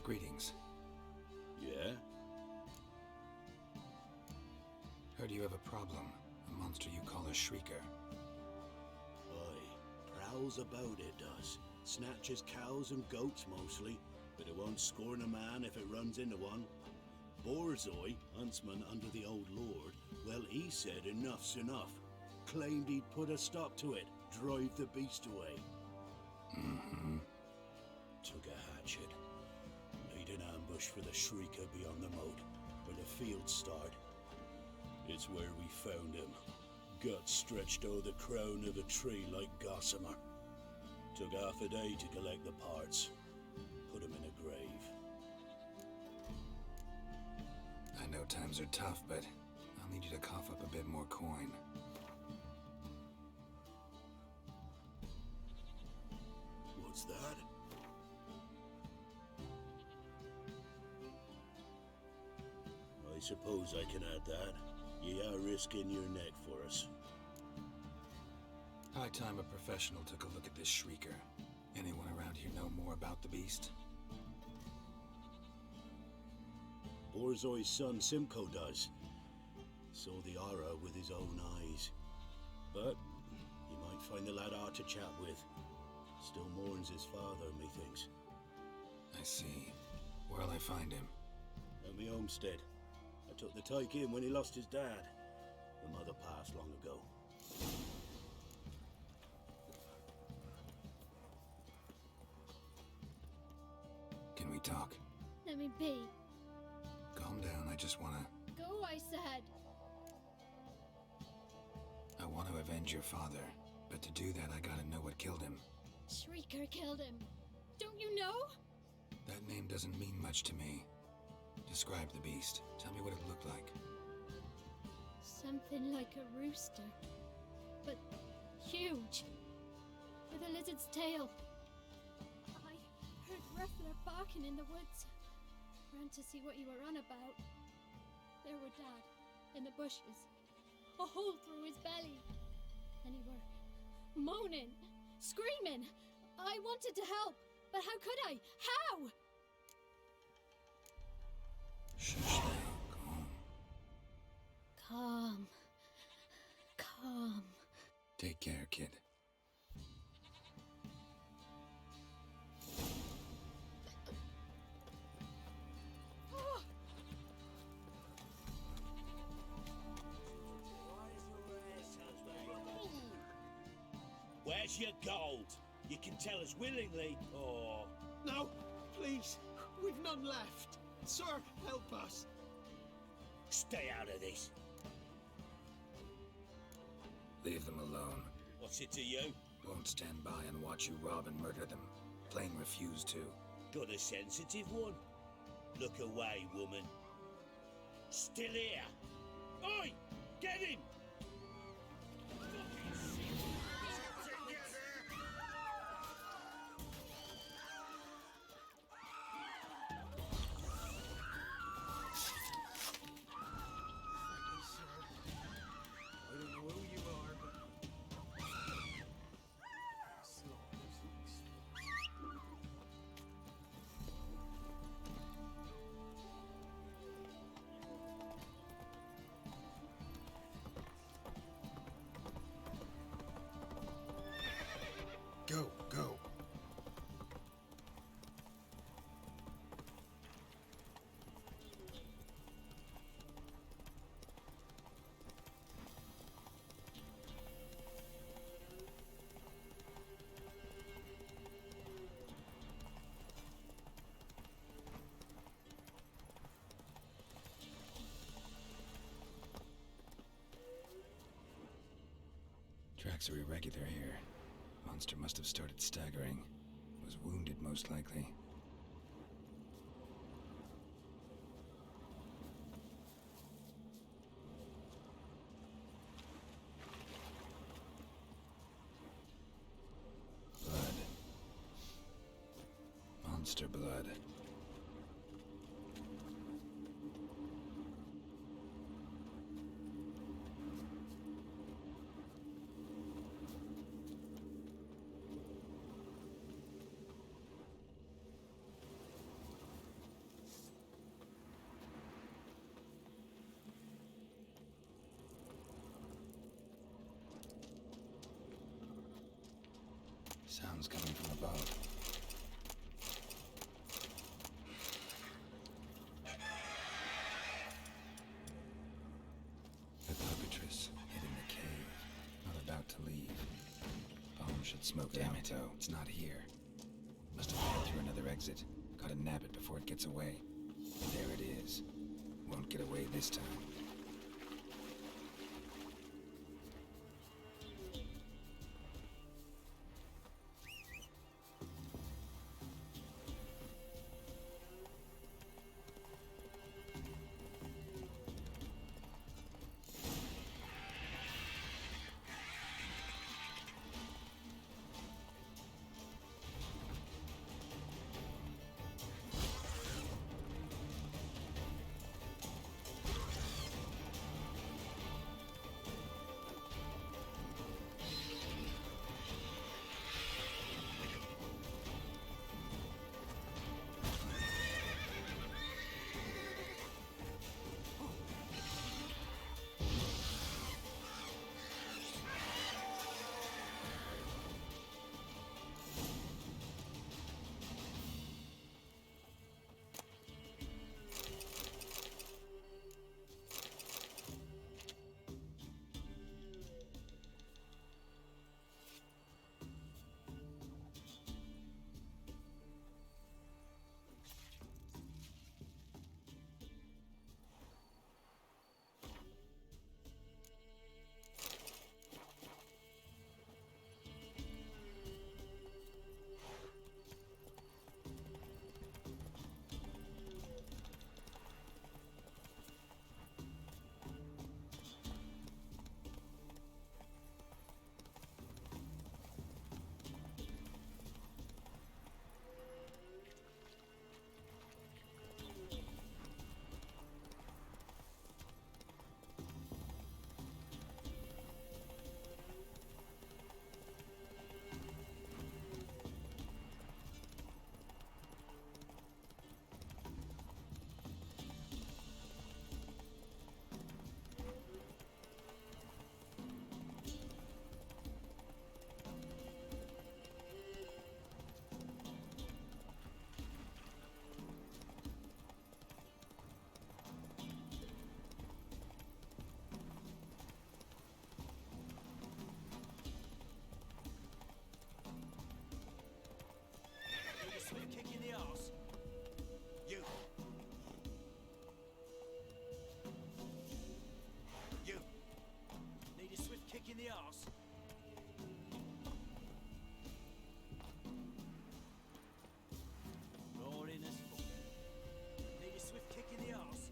Greetings. Yeah? Heard you have a problem. A monster you call a Shrieker. Aye. Prowls about, it does. Snatches cows and goats mostly, but it won't scorn a man if it runs into one. Borzoi, huntsman under the old lord, well, he said enough's enough. Claimed he'd put a stop to it, drive the beast away. Mm-hmm. Took a hatchet. Laid an ambush for the Shrieker beyond the moat, where the fields start. It's where we found him. Guts stretched o'er the crown of a tree like gossamer. Took half a day to collect the parts. Put him in a grave. I know times are tough, but I'll need you to cough up a bit more coin. What's that? I suppose I can add that. Ye are risking your neck for us. High time a professional took a look at this Shrieker. Anyone around here know more about the beast? Borzoi's son Simcoe does. Saw the aura with his own eyes. But you might find the lad hard to chat with. Still mourns his father, methinks. I see. Where'll I find him? At me homestead. I took the tyke in when he lost his dad. The mother passed long ago. Can we talk? Let me be. Calm down, I just wanna... Go, I said. I want to avenge your father. But to do that, I gotta know what killed him. Shrieker killed him. Don't you know? That name doesn't mean much to me. Describe the beast. Tell me what it looked like. Something like a rooster. But huge. With a lizard's tail. I heard Ruffler barking in the woods. Ran to see what you were on about. There were Dad, in the bushes. A hole through his belly. And he were moaning, screaming. I wanted to help, but how could I? How? Shush now, calm. Calm. Calm. Take care, kid. Where's your gold? You can tell us willingly, or... No, please. We've none left. Sir, help us. Stay out of this. Leave them alone. What's it to you? Won't stand by and watch you rob and murder them. Plain refuse to. Got a sensitive one? Look away, woman. Still here. Oi! Get him! I don't know who you are, but... Go, go. Tracks are irregular here. Monster must have started staggering. Was wounded, most likely. Blood. Monster blood. sounds coming from above. The cockatrice hid in the cave, not about to leave. Bomb should smoke out, though. It's not here. Must have headed through another exit. Gotta nab it before it gets away. There it is. Won't get away this time. In the arse. Roaring as fuck. Need a swift kick in the arse.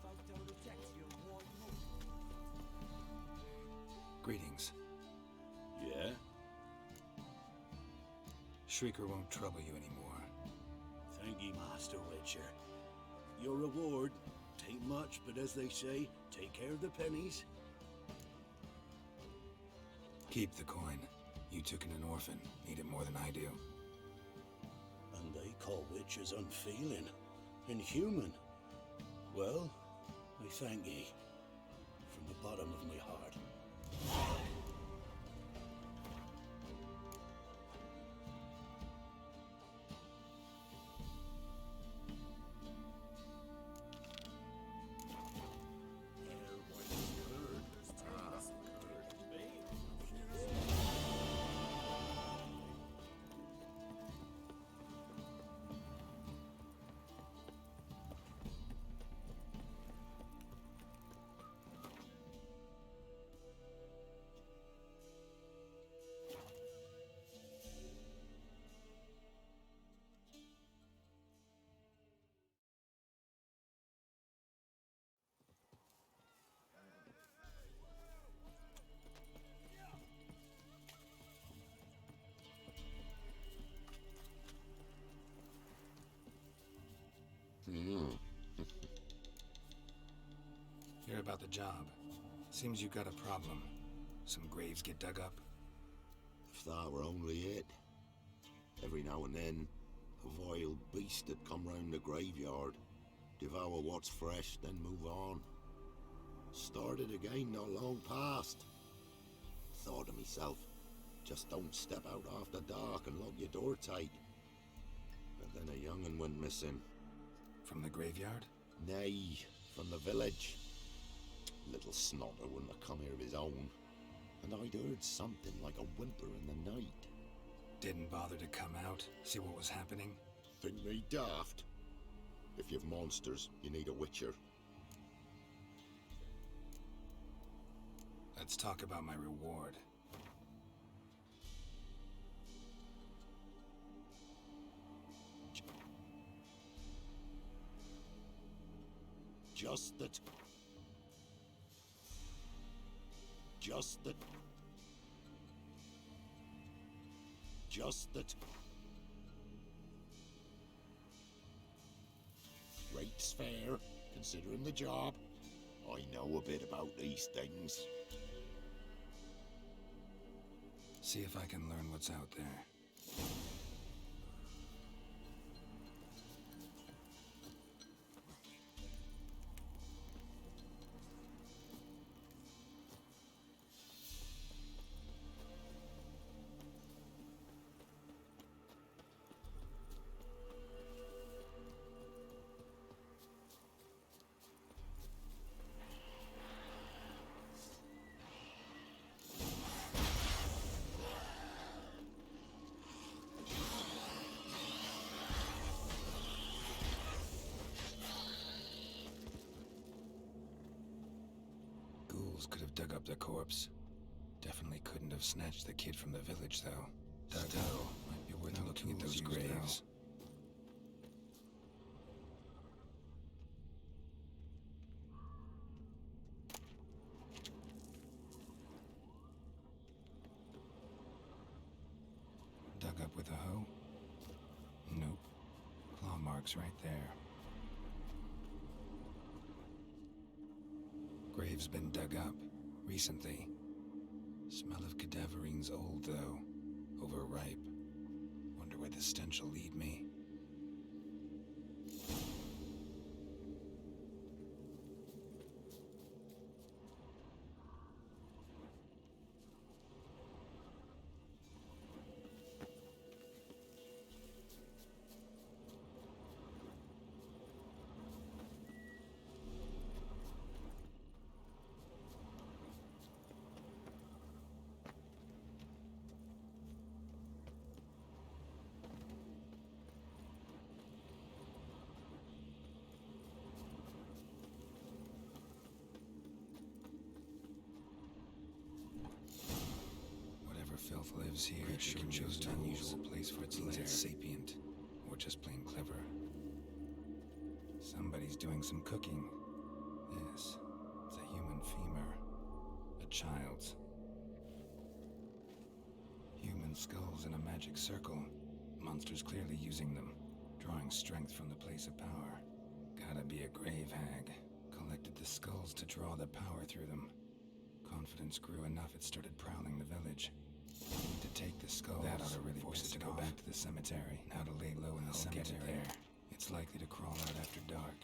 Photo detector, warm up. Greetings. Yeah? Shrieker won't trouble you anymore. Thank ye, Master Witcher. Your reward, tain't much, but as they say, take care of the pennies. Keep the coin. You took in an orphan. Need it more than I do. And they call witches unfeeling, inhuman. Well, I thank ye, from the bottom of my heart. Hear about the job. Seems you got a problem. Some graves get dug up. If that were only it. Every now and then, a vile beast that come round the graveyard. Devour what's fresh, then move on. Started again not long past. Thought to myself, just don't step out after dark and lock your door tight. But then a young'un went missing. From the graveyard? Nay, from the village. Little snotter wouldn't have come here of his own. And I'd heard something like a whimper in the night. Didn't bother to come out, see what was happening? Think me daft? If you've monsters, you need a witcher. Let's talk about my reward. Just that... Rate's fair, considering the job. I know a bit about these things. See if I can learn what's out there. Could have dug up the corpse. Definitely couldn't have snatched the kid from the village, though. Still, might be worth looking at those graves. Dug up with a hoe? Nope. Claw marks right there. Grave's been dug up recently. Smell of cadaverine's old, though. Overripe. Wonder where the stench will lead me. Filth lives here. Sure chose an unusual place for its lair. It's sapient, or just plain clever. Somebody's doing some cooking. Yes, it's a human femur. A child's. Human skulls in a magic circle. Monsters clearly using them, drawing strength from the place of power. Gotta be a grave hag. Collected the skulls to draw the power through them. Confidence grew enough it started prowling the village. Need to take the skulls. That ought to really force it to go back to the cemetery. Now to lay low in the cemetery. Get it there. It's likely to crawl out after dark.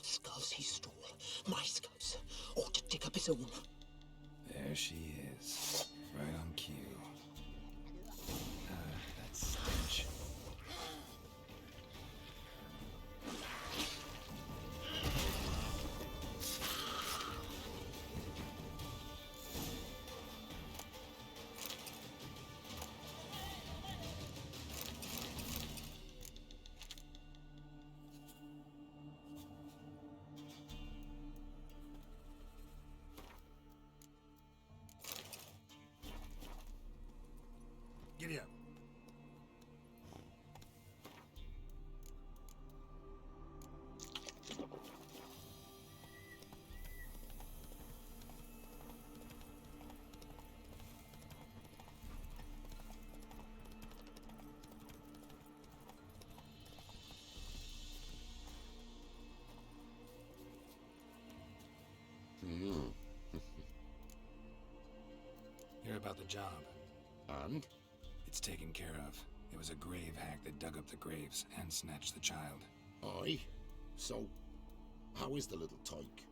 Skulls he stole. My skulls. Ought to dig up his own. There she is. Right on cue. That stench. about the job. And? It's taken care of. It was a grave hack that dug up the graves and snatched the child. Aye. So, how is the little tyke?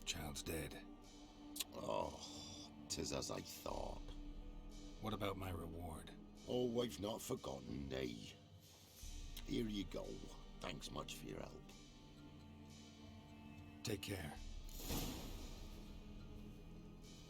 Child's dead. Oh, 'tis as I thought. What about my reward? Oh, I've not forgotten, nay. Here you go. Thanks much for your help. Take care.